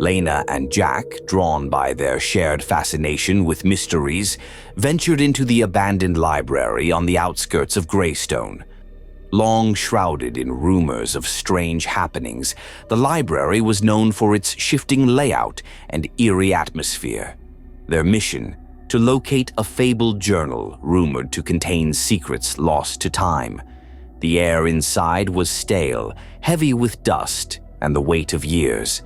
Lena and Jack, drawn by their shared fascination with mysteries, ventured into the abandoned library on the outskirts of Graystone. Long shrouded in rumors of strange happenings, the library was known for its shifting layout and eerie atmosphere. Their mission: to locate a fabled journal rumored to contain secrets lost to time. The air inside was stale, heavy with dust and the weight of years.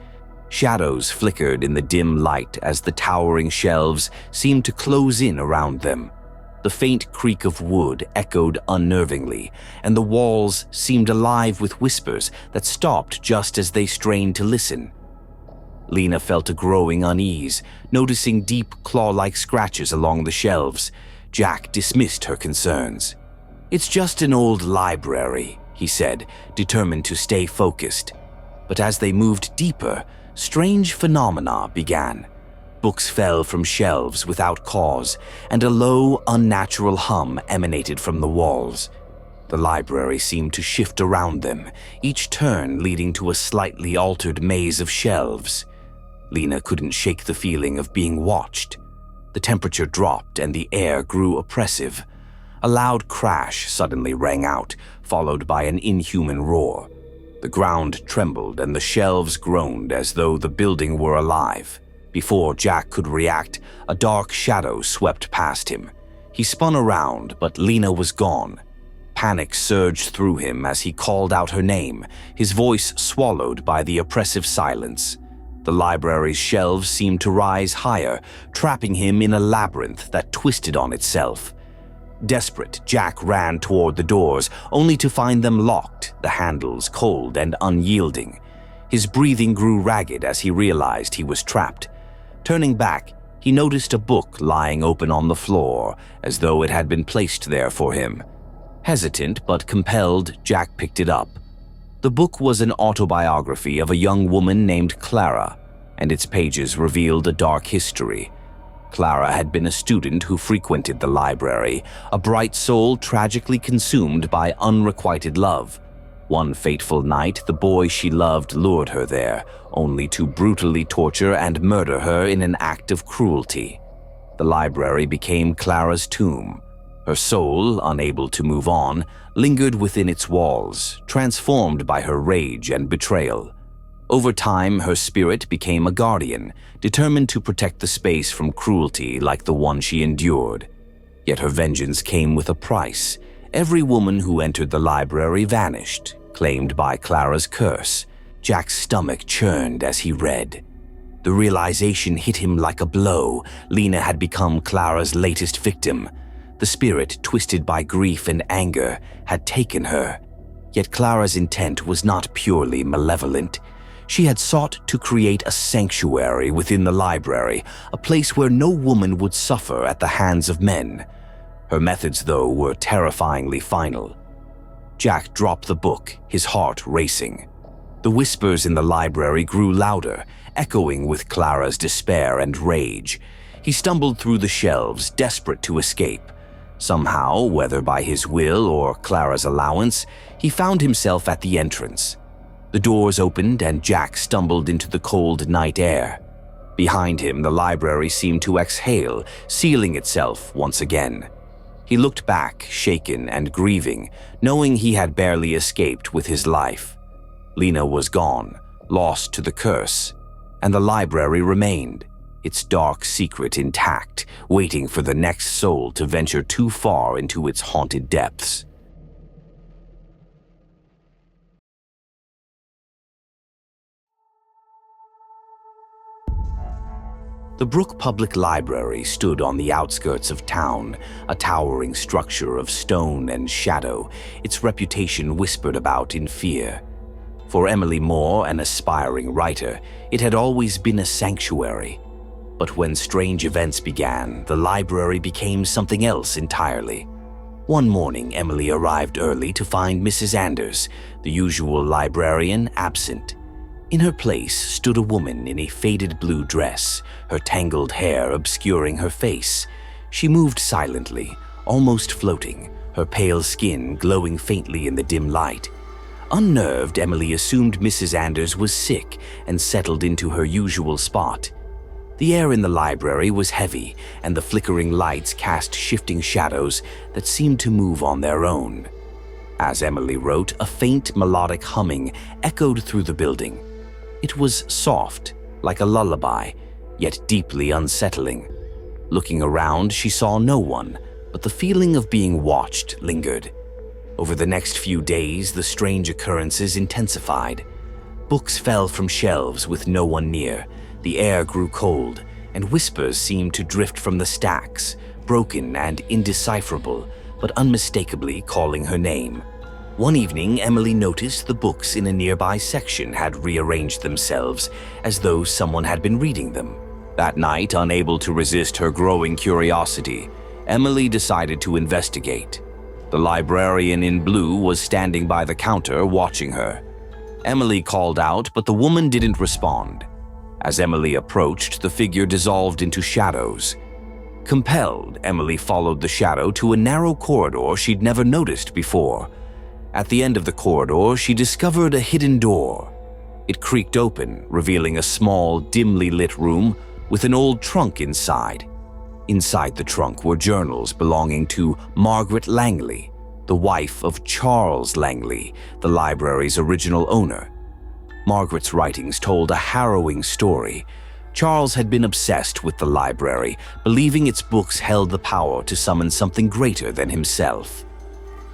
Shadows flickered in the dim light as the towering shelves seemed to close in around them. The faint creak of wood echoed unnervingly, and the walls seemed alive with whispers that stopped just as they strained to listen. Lena felt a growing unease, noticing deep claw-like scratches along the shelves. Jack dismissed her concerns. "It's just an old library," he said, determined to stay focused. But as they moved deeper, strange phenomena began. Books fell from shelves without cause, and a low, unnatural hum emanated from the walls. The library seemed to shift around them, each turn leading to a slightly altered maze of shelves. Lena couldn't shake the feeling of being watched. The temperature dropped and the air grew oppressive. A loud crash suddenly rang out, followed by an inhuman roar. The ground trembled and the shelves groaned as though the building were alive. Before Jack could react, a dark shadow swept past him. He spun around, but Lena was gone. Panic surged through him as he called out her name, his voice swallowed by the oppressive silence. The library's shelves seemed to rise higher, trapping him in a labyrinth that twisted on itself. Desperate, Jack ran toward the doors, only to find them locked, the handles cold and unyielding. His breathing grew ragged as he realized he was trapped. Turning back, he noticed a book lying open on the floor, as though it had been placed there for him. Hesitant but compelled, Jack picked it up. The book was an autobiography of a young woman named Clara, and its pages revealed a dark history. Clara had been a student who frequented the library, a bright soul tragically consumed by unrequited love. One fateful night, the boy she loved lured her there, only to brutally torture and murder her in an act of cruelty. The library became Clara's tomb. Her soul, unable to move on, lingered within its walls, transformed by her rage and betrayal. Over time, her spirit became a guardian, determined to protect the space from cruelty like the one she endured. Yet her vengeance came with a price. Every woman who entered the library vanished, claimed by Clara's curse. Jack's stomach churned as he read. The realization hit him like a blow. Lena had become Clara's latest victim. The spirit, twisted by grief and anger, had taken her. Yet Clara's intent was not purely malevolent. She had sought to create a sanctuary within the library, a place where no woman would suffer at the hands of men. Her methods, though, were terrifyingly final. Jack dropped the book, his heart racing. The whispers in the library grew louder, echoing with Clara's despair and rage. He stumbled through the shelves, desperate to escape. Somehow, whether by his will or Clara's allowance, he found himself at the entrance. The doors opened and Jack stumbled into the cold night air. Behind him, the library seemed to exhale, sealing itself once again. He looked back, shaken and grieving, knowing he had barely escaped with his life. Lena was gone, lost to the curse, and the library remained, its dark secret intact, waiting for the next soul to venture too far into its haunted depths. The Brook Public Library stood on the outskirts of town, a towering structure of stone and shadow, its reputation whispered about in fear. For Emily Moore, an aspiring writer, it had always been a sanctuary. But when strange events began, the library became something else entirely. One morning, Emily arrived early to find Mrs. Anders, the usual librarian, absent. In her place stood a woman in a faded blue dress, her tangled hair obscuring her face. She moved silently, almost floating, her pale skin glowing faintly in the dim light. Unnerved, Emily assumed Mrs. Anders was sick and settled into her usual spot. The air in the library was heavy, and the flickering lights cast shifting shadows that seemed to move on their own. As Emily wrote, a faint melodic humming echoed through the building. It was soft, like a lullaby, yet deeply unsettling. Looking around, she saw no one, but the feeling of being watched lingered. Over the next few days, the strange occurrences intensified. Books fell from shelves with no one near. The air grew cold, and whispers seemed to drift from the stacks, broken and indecipherable, but unmistakably calling her name. One evening, Emily noticed the books in a nearby section had rearranged themselves as though someone had been reading them. That night, unable to resist her growing curiosity, Emily decided to investigate. The librarian in blue was standing by the counter watching her. Emily called out, but the woman didn't respond. As Emily approached, the figure dissolved into shadows. Compelled, Emily followed the shadow to a narrow corridor she'd never noticed before. At the end of the corridor, she discovered a hidden door. It creaked open, revealing a small, dimly lit room with an old trunk inside. Inside the trunk were journals belonging to Margaret Langley, the wife of Charles Langley, the library's original owner. Margaret's writings told a harrowing story. Charles had been obsessed with the library, believing its books held the power to summon something greater than himself.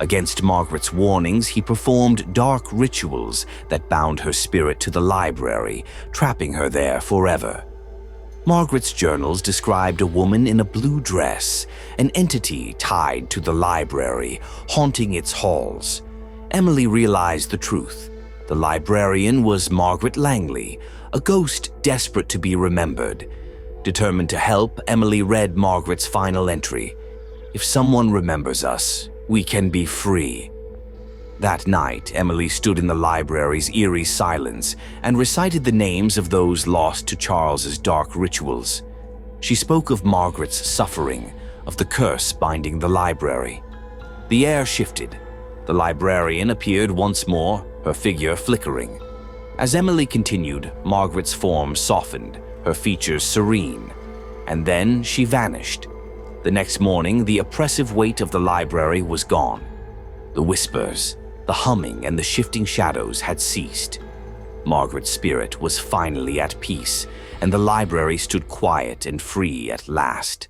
Against Margaret's warnings, he performed dark rituals that bound her spirit to the library, trapping her there forever. Margaret's journals described a woman in a blue dress, an entity tied to the library, haunting its halls. Emily realized the truth. The librarian was Margaret Langley, a ghost desperate to be remembered. Determined to help, Emily read Margaret's final entry. "If someone remembers us, we can be free." That night, Emily stood in the library's eerie silence and recited the names of those lost to Charles's dark rituals. She spoke of Margaret's suffering, of the curse binding the library. The air shifted. The librarian appeared once more, her figure flickering. As Emily continued, Margaret's form softened, her features serene, and then she vanished. The next morning, the oppressive weight of the library was gone. The whispers, the humming, and the shifting shadows had ceased. Margaret's spirit was finally at peace, and the library stood quiet and free at last.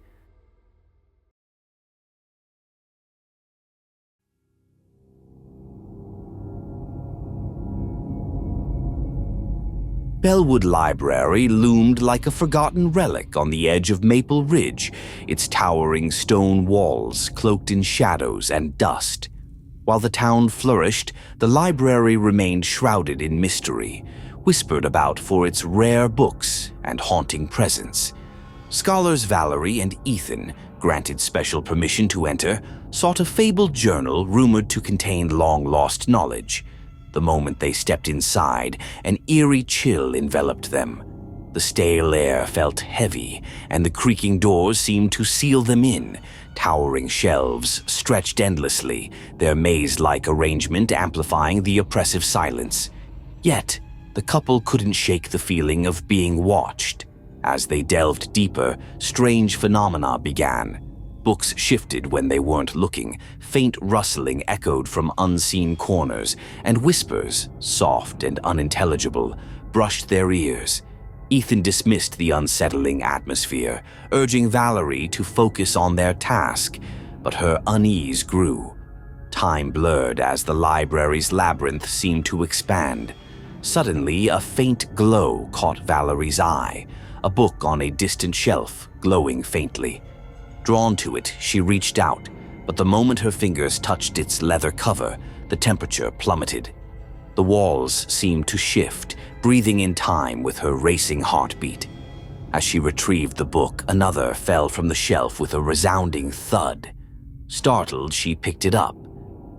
Bellwood Library loomed like a forgotten relic on the edge of Maple Ridge, its towering stone walls cloaked in shadows and dust. While the town flourished, the library remained shrouded in mystery, whispered about for its rare books and haunting presence. Scholars Valerie and Ethan, granted special permission to enter, sought a fabled journal rumored to contain long-lost knowledge. The moment they stepped inside, an eerie chill enveloped them. The stale air felt heavy, and the creaking doors seemed to seal them in. Towering shelves stretched endlessly, their maze-like arrangement amplifying the oppressive silence. Yet, the couple couldn't shake the feeling of being watched. As they delved deeper, strange phenomena began. Books shifted when they weren't looking, faint rustling echoed from unseen corners, and whispers, soft and unintelligible, brushed their ears. Ethan dismissed the unsettling atmosphere, urging Valerie to focus on their task, but her unease grew. Time blurred as the library's labyrinth seemed to expand. Suddenly, a faint glow caught Valerie's eye, a book on a distant shelf, glowing faintly. Drawn to it, she reached out, but the moment her fingers touched its leather cover, the temperature plummeted. The walls seemed to shift, breathing in time with her racing heartbeat. As she retrieved the book, another fell from the shelf with a resounding thud. Startled, she picked it up.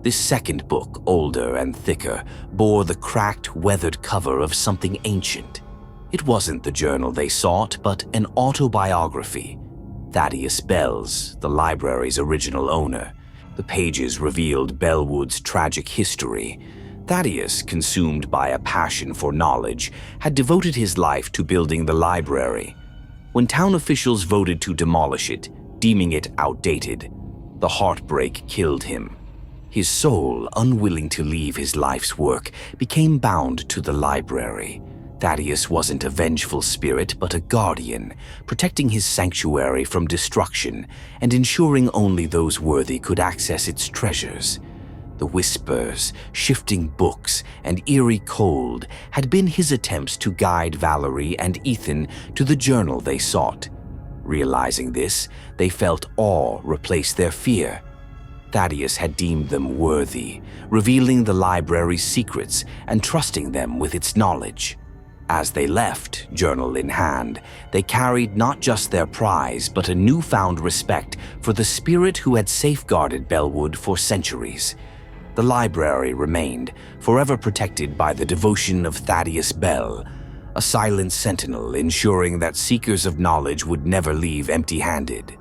This second book, older and thicker, bore the cracked, weathered cover of something ancient. It wasn't the journal they sought, but an autobiography. Thaddeus Bell's, the library's original owner. The pages revealed Bellwood's tragic history. Thaddeus, consumed by a passion for knowledge, had devoted his life to building the library. When town officials voted to demolish it, deeming it outdated, the heartbreak killed him. His soul, unwilling to leave his life's work, became bound to the library. Thaddeus wasn't a vengeful spirit, but a guardian, protecting his sanctuary from destruction and ensuring only those worthy could access its treasures. The whispers, shifting books, and eerie cold had been his attempts to guide Valerie and Ethan to the journal they sought. Realizing this, they felt awe replace their fear. Thaddeus had deemed them worthy, revealing the library's secrets and trusting them with its knowledge. As they left, journal in hand, they carried not just their prize but a newfound respect for the spirit who had safeguarded Bellwood for centuries. The library remained, forever protected by the devotion of Thaddeus Bell, a silent sentinel ensuring that seekers of knowledge would never leave empty-handed.